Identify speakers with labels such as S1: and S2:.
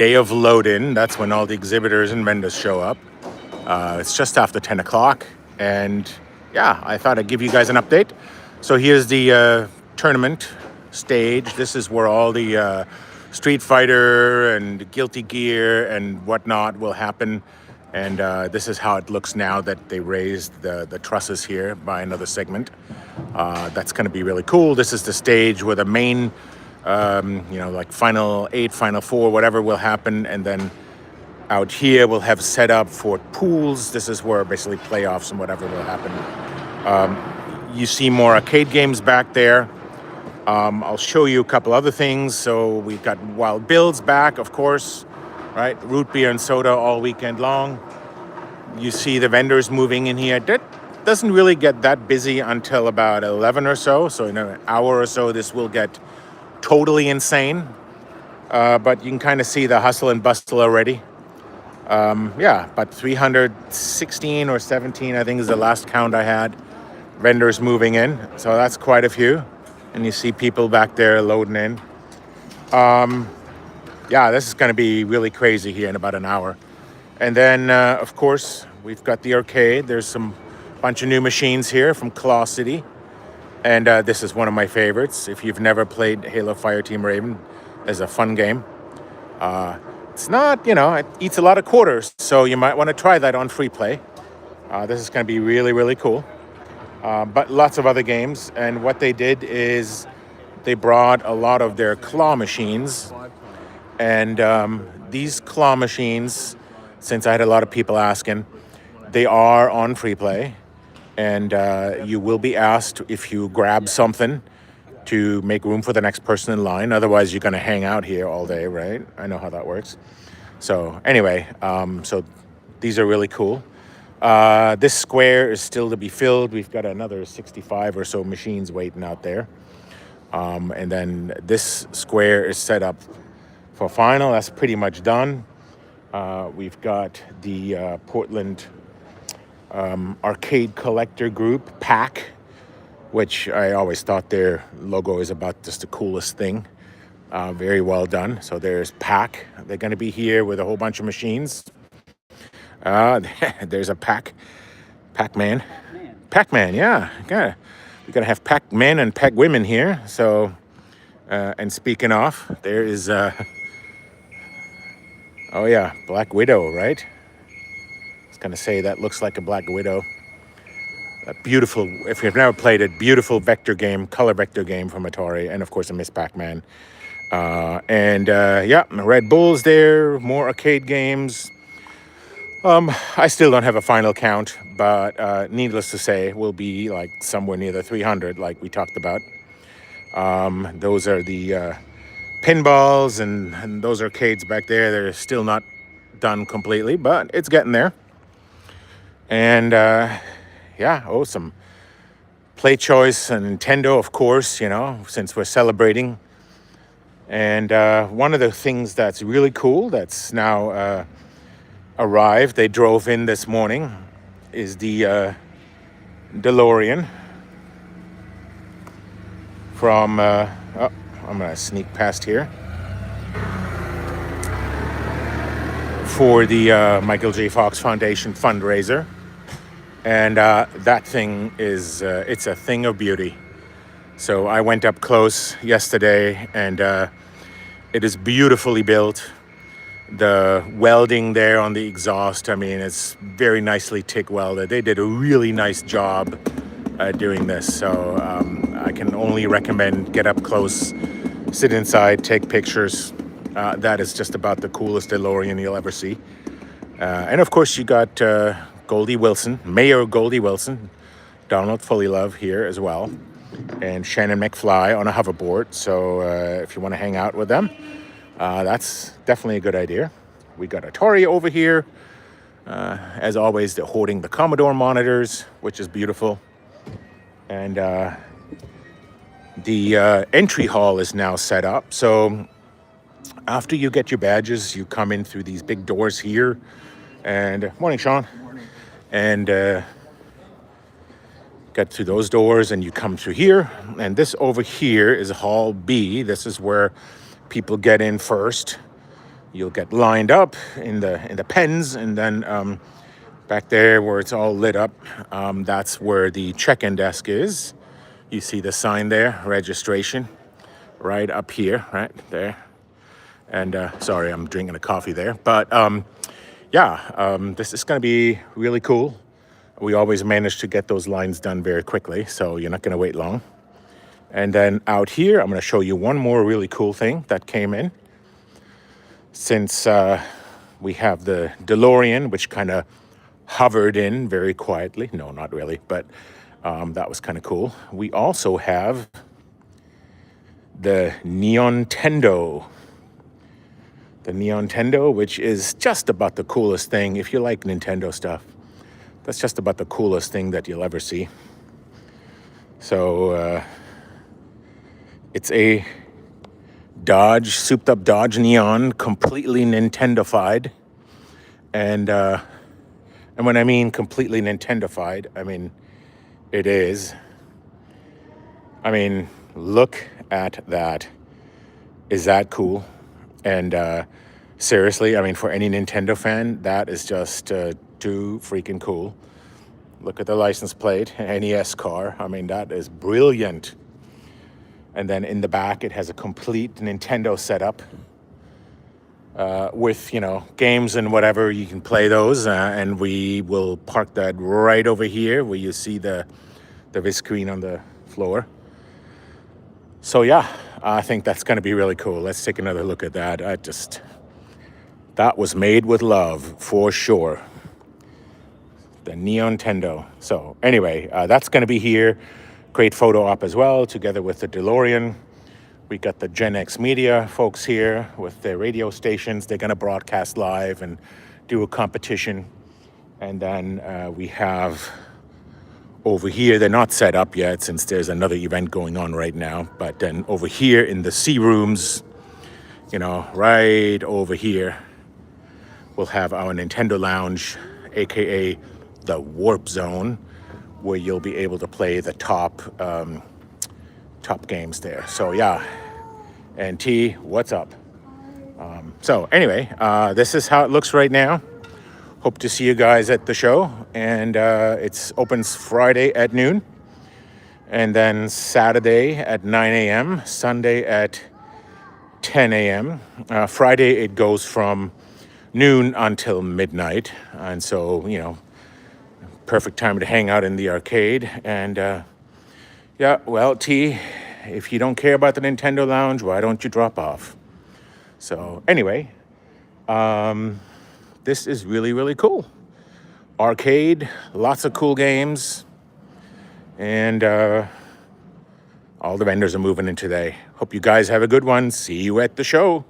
S1: day of load-in. That's when all the exhibitors and vendors show up. It's just after 10 o'clock. And yeah, I thought I'd give you guys an update. So here's the tournament stage. This is where all the Street Fighter and Guilty Gear and whatnot will happen. And this is how it looks now that they raised the trusses here by another segment. That's going to be really cool. This is the stage where the main, like Final 8, Final 4, whatever will happen. And then out here we'll have set up for pools. This is where basically playoffs and whatever will happen. You see more arcade games back there. I'll show you a couple other things. So we've got Wild Bill's back, of course, right? Root beer and soda all weekend long. You see the vendors moving in here. That doesn't really get that busy until about 11 or so. So in an hour or so, this will get totally insane. But you can kind of see the hustle and bustle already. But 316 or 17, I think is the last count I had. Vendors moving in. So that's quite a few. And you see people back there loading in. This is going to be really crazy here in about an hour. And then, of course, we've got the arcade. There's some bunch of new machines here from Claw City. And this is one of my favorites. If you've never played Halo Fireteam Raven, it's a fun game. It's not, it eats a lot of quarters, so you might want to try that on free play. This is going to be really, really cool. But lots of other games. And what they did is they brought a lot of their claw machines. And these claw machines, since I had a lot of people asking, they are on free play. And you will be asked if you grab something to make room for the next person in line. Otherwise, you're going to hang out here all day, right? I know how that works. So anyway, so these are really cool. This square is still to be filled. We've got another 65 or so machines waiting out there. And then this square is set up for final. That's pretty much done. We've got the Portland Arcade Collector Group, PAC, which I always thought their logo is about just the coolest thing. Very well done. So there's PAC. They're going to be here with a whole bunch of machines. There's a Pac-Man. Pac-Man, yeah. We're going to have Pac-Men and Pac-Women here. So, and speaking of, there is, Black Widow, right? I was going to say that looks like a Black Widow. A beautiful, if you've never played it, beautiful vector game, color vector game from Atari. And of course, a Miss Pac-Man. Red Bull's there, more arcade games. I still don't have a final count, but needless to say, we'll be like somewhere near the 300, like we talked about. Those are the pinballs and those arcades back there. They're still not done completely, but it's getting there. And some Play Choice and Nintendo, of course, since we're celebrating. And one of the things that's really cool that's now arrived, they drove in this morning, is the DeLorean from, I'm going to sneak past here, for the Michael J. Fox Foundation fundraiser. And that thing is, it's a thing of beauty. So I went up close yesterday, and it is beautifully built. The welding there on the exhaust, I mean, it's very nicely TIG welded. They did a really nice job doing this. So I can only recommend get up close, sit inside, take pictures. That is just about the coolest DeLorean you'll ever see. And of course, you got Goldie Wilson, Mayor Goldie Wilson, Donald Fullylove here as well, and Shannon McFly on a hoverboard. So if you want to hang out with them, that's definitely a good idea. We got Atari over here. As always, they're hoarding the Commodore monitors, which is beautiful. And the entry hall is now set up. So after you get your badges, you come in through these big doors here. And morning, Sean. Morning. And get through those doors and you come through here. And this over here is Hall B. This is where people get in first. You'll get lined up in the pens, and then back there where it's all lit up, that's where the check-in desk is. You see the sign there, registration, right up here, right there. And sorry, I'm drinking a coffee there. But this is going to be really cool. We always manage to get those lines done very quickly, so you're not going to wait long. And then out here, I'm going to show you one more really cool thing that came in. Since we have the DeLorean, which kind of hovered in very quietly. No, not really, but that was kind of cool. We also have the Neontendo. The Neontendo, which is just about the coolest thing. If you like Nintendo stuff, that's just about the coolest thing that you'll ever see. So it's a souped up Dodge Neon, completely Nintendofied. And when I mean completely Nintendofied, I mean it is. I mean, look at that. Is that cool? And seriously, I mean, for any Nintendo fan, that is just too freaking cool. Look at the license plate, NES car. I mean, that is brilliant. And then in the back, it has a complete Nintendo setup with, games and whatever. You can play those. And we will park that right over here where you see the screen on the floor. So, yeah, I think that's going to be really cool. Let's take another look at that. That was made with love, for sure. The Neontendo. So, anyway, that's going to be here. Great photo op as well, together with the DeLorean. We got the Gen X Media folks here with their radio stations. They're going to broadcast live and do a competition. And then we have over here, they're not set up yet since there's another event going on right now. But then over here in the C rooms, right over here, we'll have our Nintendo Lounge, aka the Warp Zone, where you'll be able to play the top games there. So yeah, and T, what's up? So anyway, this is how it looks right now. Hope to see you guys at the show, and it opens Friday at noon, and then Saturday at 9 a.m., Sunday at 10 a.m. Friday it goes from noon until midnight, and so perfect time to hang out in the arcade. And T, if you don't care about the Nintendo Lounge, why don't you drop off? So anyway, this is really, really cool. Arcade, lots of cool games, and all the vendors are moving in today. Hope you guys have a good one. See you at the show.